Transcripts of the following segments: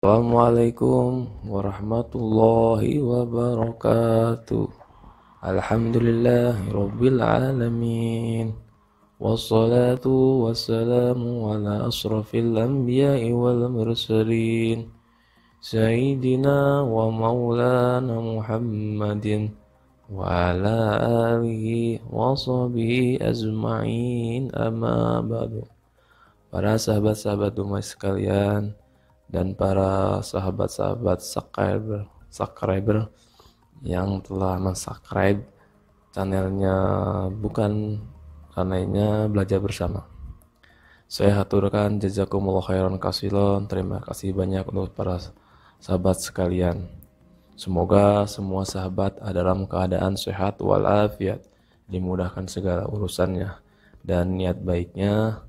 Assalamualaikum warahmatullahi wabarakatuh. Alhamdulillahi rabbil alamin. Wassalatu wassalamu ala asrafil anbiya'i wal mursalin. Sayyidina wa maulana Muhammadin wa ala alihi wa sahbihi ajma'in, amma ba'du. Para sahabat-sahabat umat sekalian dan para sahabat-sahabat subscriber yang telah mensubscribe channelnya Bukan Anehnya Belajar Bersama. Saya haturkan jazakumullah khairan katsiran. Terima kasih banyak untuk para sahabat sekalian. Semoga semua sahabat ada dalam keadaan sehat walafiat, dimudahkan segala urusannya dan niat baiknya.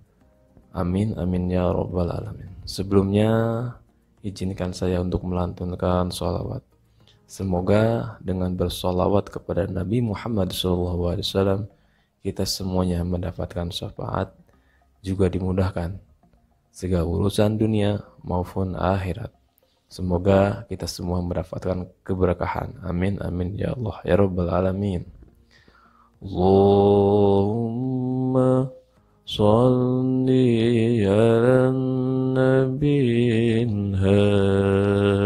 Amin amin ya rabbal alamin. Sebelumnya izinkan saya untuk melantunkan sholawat. Semoga dengan bersolawat kepada Nabi Muhammad SAW kita semuanya mendapatkan syafaat, juga dimudahkan segala urusan dunia maupun akhirat. Semoga kita semua mendapatkan keberkahan. Amin amin ya Allah ya rabbal alamin. Allahumma shalli ala nabiyyin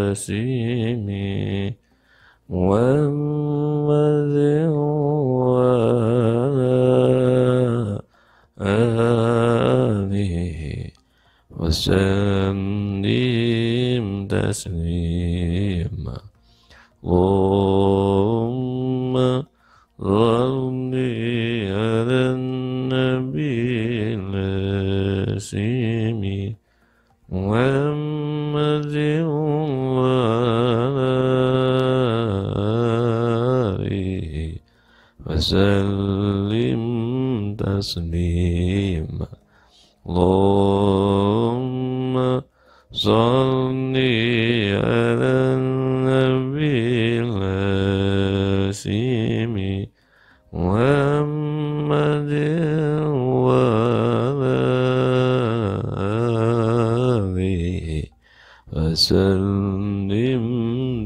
hasimi Muhammadin wa alihi wa sallim taslima. Allahumma shalli ala nabiyyin hasimi Muhammadin wa alihi wa sallim taslima. Allahumma shalli ala nabiyil hasimi Muhammadin wa alihi wa sallim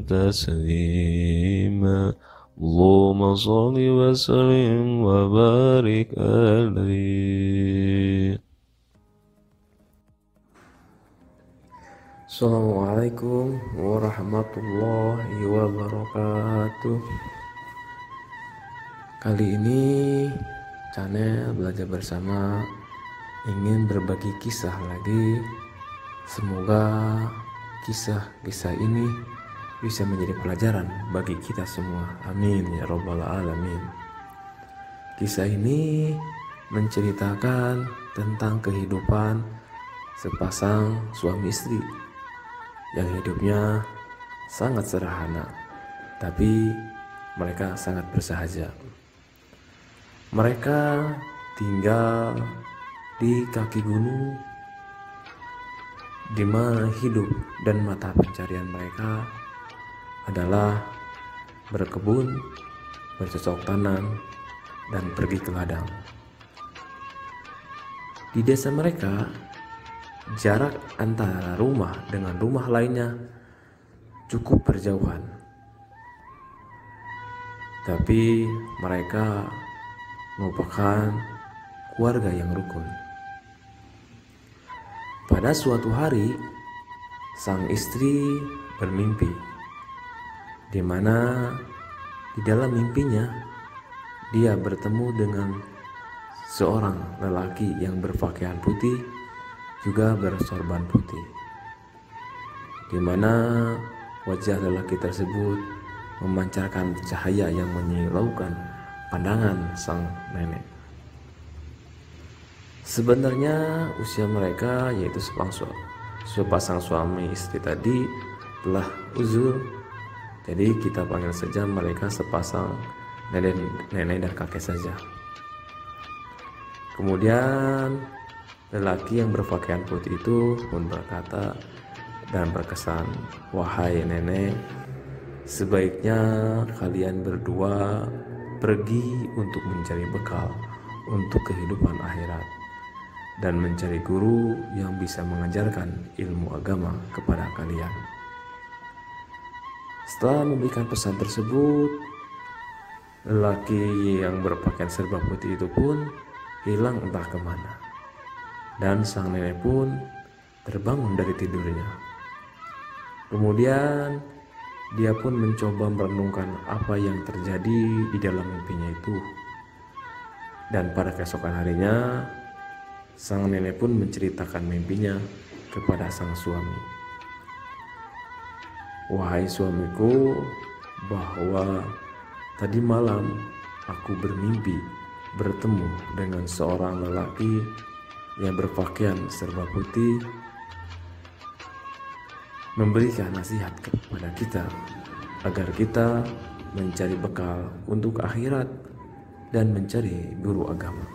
taslima. Allahumma shalli wa sallim wa barik alaihi. Assalamualaikum warahmatullahi wabarakatuh. Kali ini channel Belajar Bersama ingin berbagi kisah lagi. Semoga kisah-kisah ini bisa menjadi pelajaran bagi kita semua. Amin ya rabbal alamin. Kisah ini menceritakan tentang kehidupan sepasang suami istri yang hidupnya sangat sederhana, tapi mereka sangat bersahaja. Mereka tinggal di kaki gunung, di mana hidup dan mata pencarian mereka adalah berkebun, bercocok tanam, dan pergi ke ladang. Di desa mereka, jarak antara rumah dengan rumah lainnya cukup berjauhan, tapi mereka merupakan keluarga yang rukun. Pada suatu hari, sang istri bermimpi, di mana di dalam mimpinya dia bertemu dengan seorang lelaki yang berpakaian putih, juga bersorban putih, di mana wajah lelaki tersebut memancarkan cahaya yang menyilaukan pandangan sang nenek. Sebenarnya usia mereka, yaitu sepasang suami istri tadi, telah uzur. Jadi kita panggil saja mereka sepasang nenek dan kakek saja. Kemudian lelaki yang berpakaian putih itu pun berkata dan berkesan, "Wahai nenek, sebaiknya kalian berdua pergi untuk mencari bekal untuk kehidupan akhirat dan mencari guru yang bisa mengajarkan ilmu agama kepada kalian. Setelah memberikan pesan tersebut, lelaki yang berpakaian serba putih itu pun hilang entah kemana. Dan sang nenek pun terbangun dari tidurnya. Kemudian dia pun mencoba merenungkan apa yang terjadi di dalam mimpinya itu. Dan pada keesokan harinya, sang nenek pun menceritakan mimpinya kepada sang suami. "Wahai suamiku, bahwa tadi malam aku bermimpi bertemu dengan seorang lelaki yang berpakaian serba putih, memberikan nasihat kepada kita agar kita mencari bekal untuk akhirat dan mencari guru agama."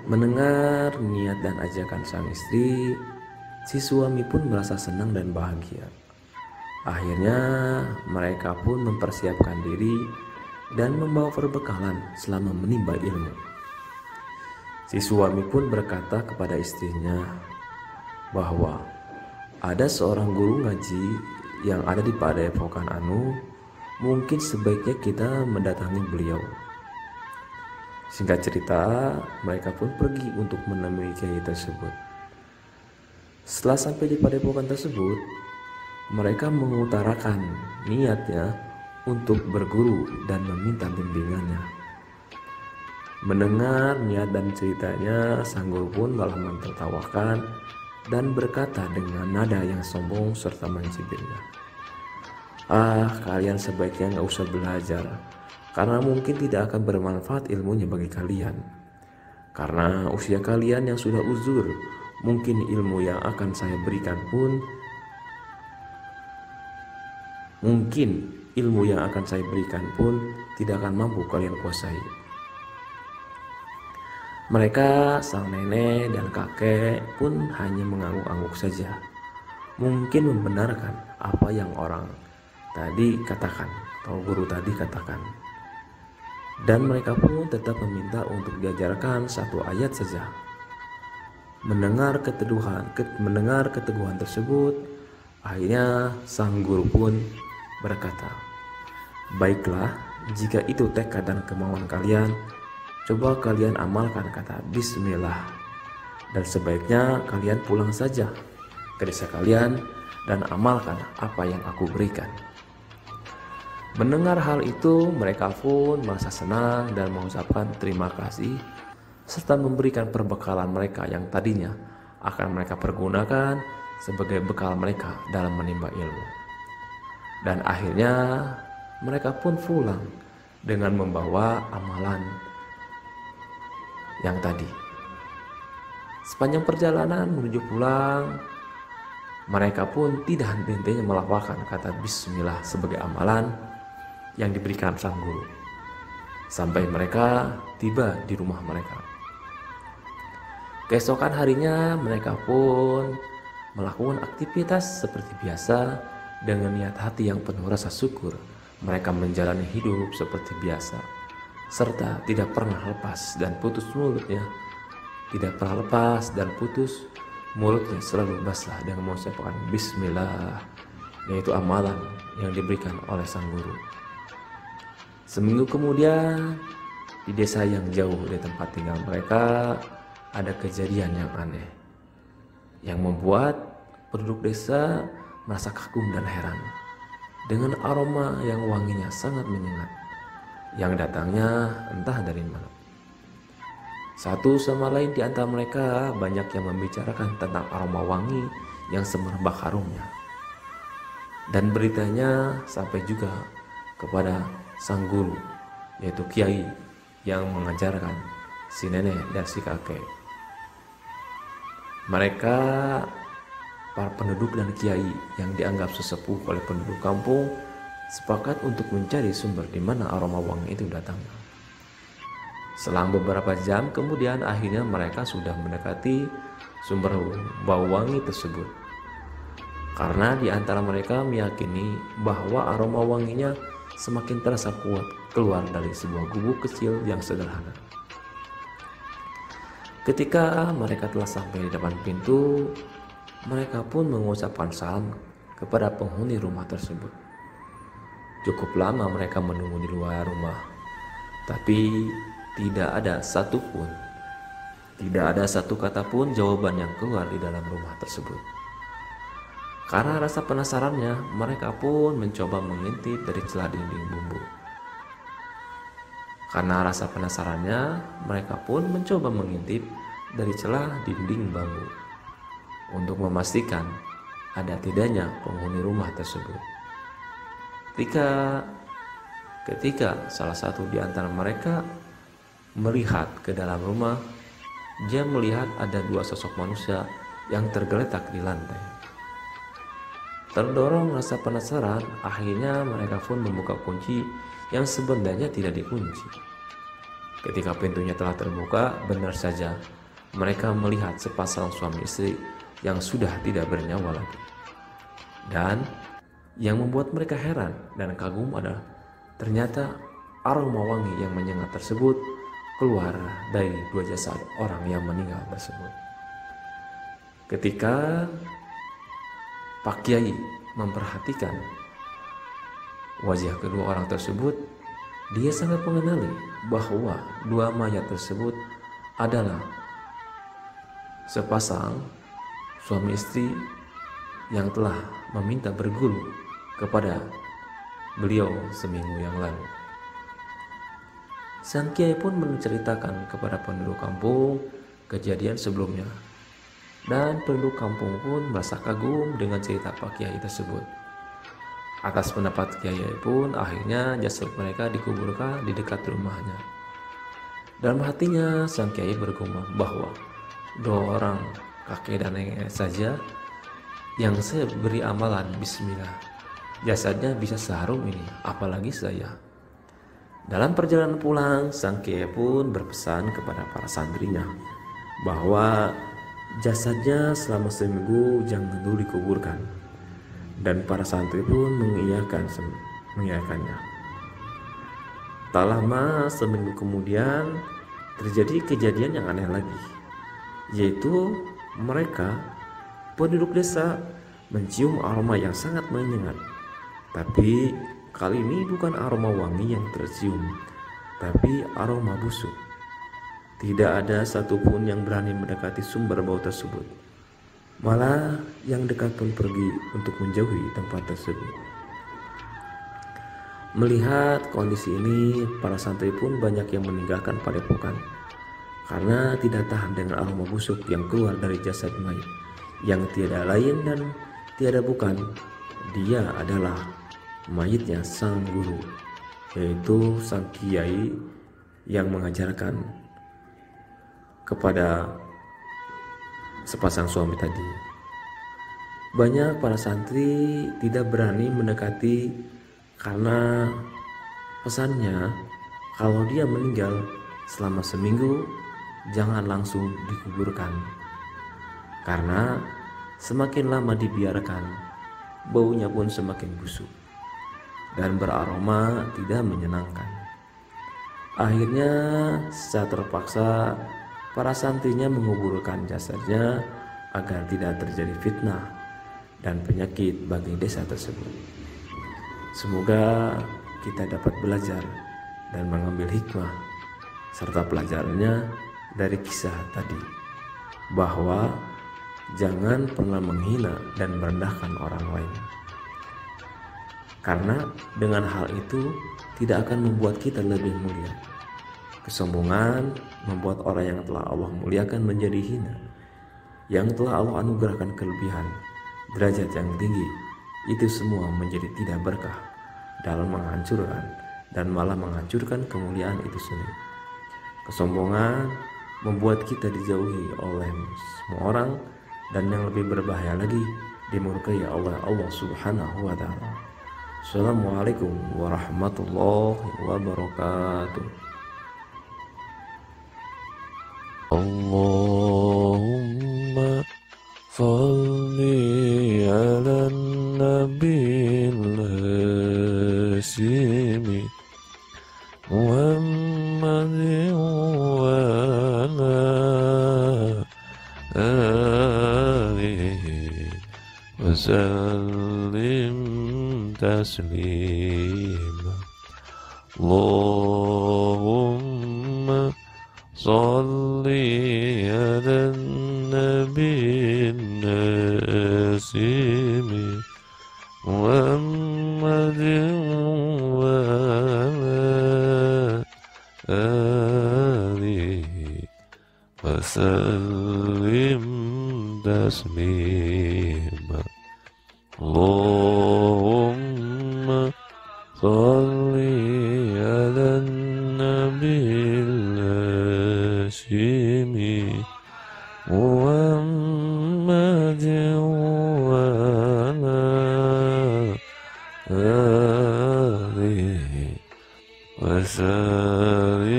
Mendengar niat dan ajakan sang istri, si suami pun merasa senang dan bahagia. Akhirnya mereka pun mempersiapkan diri dan membawa perbekalan selama menimba ilmu. Si suami pun berkata kepada istrinya bahwa ada seorang guru ngaji yang ada di Padepokan Anu, mungkin sebaiknya kita mendatangi beliau. Singkat cerita, mereka pun pergi untuk menemui kiai tersebut. Setelah sampai di padepokan tersebut, mereka mengutarakan niatnya untuk berguru dan meminta bimbingannya. Mendengar niat dan ceritanya, sang guru pun malah mentertawakan dan berkata dengan nada yang sombong serta mencibirnya, "Kalian sebaiknya gak usah belajar, karena mungkin tidak akan bermanfaat ilmunya bagi kalian. Karena usia kalian yang sudah uzur, mungkin ilmu yang akan saya berikan pun tidak akan mampu kalian kuasai." Mereka, sang nenek dan kakek pun hanya mengangguk-angguk saja, mungkin membenarkan apa yang orang tadi katakan atau guru tadi katakan. Dan mereka pun tetap meminta untuk diajarkan satu ayat saja. Mendengar keteguhan tersebut, akhirnya sang guru pun berkata, "Baiklah, jika itu tekad dan kemauan kalian, coba kalian amalkan kata Bismillah, dan sebaiknya kalian pulang saja ke desa kalian dan amalkan apa yang aku berikan." Mendengar hal itu, mereka pun merasa senang dan mengucapkan terima kasih serta memberikan perbekalan mereka yang tadinya akan mereka pergunakan sebagai bekal mereka dalam menimba ilmu. Dan akhirnya mereka pun pulang dengan membawa amalan yang tadi. Sepanjang perjalanan menuju pulang, mereka pun tidak henti-hentinya melafalkan kata Bismillah sebagai amalan yang diberikan sang guru, sampai mereka tiba di rumah mereka. Keesokan harinya mereka pun melakukan aktivitas seperti biasa dengan niat hati yang penuh rasa syukur. Mereka menjalani hidup seperti biasa, serta tidak pernah lepas dan putus mulutnya. Tidak pernah lepas dan putus mulutnya selalu basah dengan mengucapkan Bismillah, yaitu amalan yang diberikan oleh sang guru. Seminggu kemudian, di desa yang jauh dari tempat tinggal mereka, ada kejadian yang aneh yang membuat penduduk desa merasa kagum dan heran dengan aroma yang wanginya sangat menyengat yang datangnya entah dari mana. Satu sama lain di antara mereka banyak yang membicarakan tentang aroma wangi yang semerbak harumnya. Dan beritanya sampai juga kepada sang guru, yaitu kiai yang mengajarkan si nenek dan si kakek. Mereka, para penduduk dan kiai yang dianggap sesepuh oleh penduduk kampung, sepakat untuk mencari sumber di mana aroma wangi itu datang. Selang beberapa jam kemudian akhirnya mereka sudah mendekati sumber bau wangi tersebut. Karena di antara mereka meyakini bahwa aroma wanginya semakin terasa kuat keluar dari sebuah gubuk kecil yang sederhana. Ketika mereka telah sampai di depan pintu, mereka pun mengucapkan salam kepada penghuni rumah tersebut. Cukup lama mereka menunggu di luar rumah, tapi tidak ada satu kata pun jawaban yang keluar di dalam rumah tersebut. Karena rasa penasarannya, mereka pun mencoba mengintip dari celah dinding bumbu. Karena rasa penasarannya, mereka pun mencoba mengintip dari celah dinding bambu untuk memastikan ada tidaknya penghuni rumah tersebut. Ketika salah satu di antara mereka melihat ke dalam rumah, dia melihat ada 2 sosok manusia yang tergeletak di lantai. Terdorong rasa penasaran, akhirnya mereka pun membuka kunci yang sebenarnya tidak dikunci. Ketika pintunya telah terbuka, benar saja mereka melihat sepasang suami istri yang sudah tidak bernyawa lagi. Dan yang membuat mereka heran dan kagum adalah ternyata aroma wangi yang menyengat tersebut keluar dari 2 jasad orang yang meninggal tersebut. Ketika Pak Kiai memperhatikan wajah kedua orang tersebut, dia sangat mengenali bahwa 2 mayat tersebut adalah sepasang suami istri yang telah meminta berguru kepada beliau seminggu yang lalu. Sang Kiai pun menceritakan kepada penduduk kampung kejadian sebelumnya, dan penduduk kampung pun merasa kagum dengan cerita Pak Kiai tersebut. Atas pendapat Kiai pun akhirnya jasad mereka dikuburkan di dekat rumahnya. Dalam hatinya sang Kiai bergumam bahwa 2 orang kakek dan nenek saja yang saya beri amalan bismillah, jasadnya bisa seharum ini, apalagi saya. Dalam perjalanan pulang, sang Kiai pun berpesan kepada para santrinya bahwa jasadnya selama seminggu jangan dulu dikuburkan, dan para santri pun mengiyakannya. Tak lama, seminggu kemudian terjadi kejadian yang aneh lagi, yaitu mereka penduduk desa mencium aroma yang sangat menyengat. Tapi kali ini bukan aroma wangi yang tercium, tapi aroma busuk. Tidak ada satupun yang berani mendekati sumber bau tersebut. Malah yang dekat pun pergi untuk menjauhi tempat tersebut. Melihat kondisi ini, para santri pun banyak yang meninggalkan padepokan karena tidak tahan dengan aroma busuk yang keluar dari jasad mayat, yang tiada lain dan tiada bukan, dia adalah mayitnya sang guru, yaitu sang Kiai yang mengajarkan kepada sepasang suami tadi. Banyak para santri tidak berani mendekati karena pesannya kalau dia meninggal selama seminggu jangan langsung dikuburkan, karena semakin lama dibiarkan baunya pun semakin busuk dan beraroma tidak menyenangkan. Akhirnya secara terpaksa para santrinya menguburkan jasadnya agar tidak terjadi fitnah dan penyakit bagi desa tersebut. Semoga kita dapat belajar dan mengambil hikmah serta pelajarannya dari kisah tadi, bahwa jangan pernah menghina dan merendahkan orang lain, karena dengan hal itu tidak akan membuat kita lebih mulia. Kesombongan membuat orang yang telah Allah muliakan menjadi hina. Yang telah Allah anugerahkan kelebihan, derajat yang tinggi, itu semua menjadi tidak berkah dalam menghancurkan dan malah menghancurkan kemuliaan itu sendiri. Kesombongan membuat kita dijauhi oleh semua orang, dan yang lebih berbahaya lagi dimurkai oleh Allah Subhanahu wa Ta'ala. Assalamualaikum warahmatullahi wabarakatuh. Allahumma salli ala nabiyil hasimi Muhammadin wa ala alihi wa sallam. وسلم تسليما اللهم صل على النبي الناسم محمد وعلى آله وسلم تسليما اللهم صل على النبي الهاشم محمد وعلى آله وسلم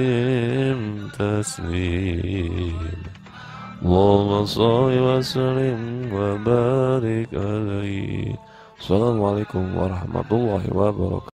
تسليما اللهم صل وسلم وبارك عليه. Assalamualaikum warahmatullahi wabarakatuh.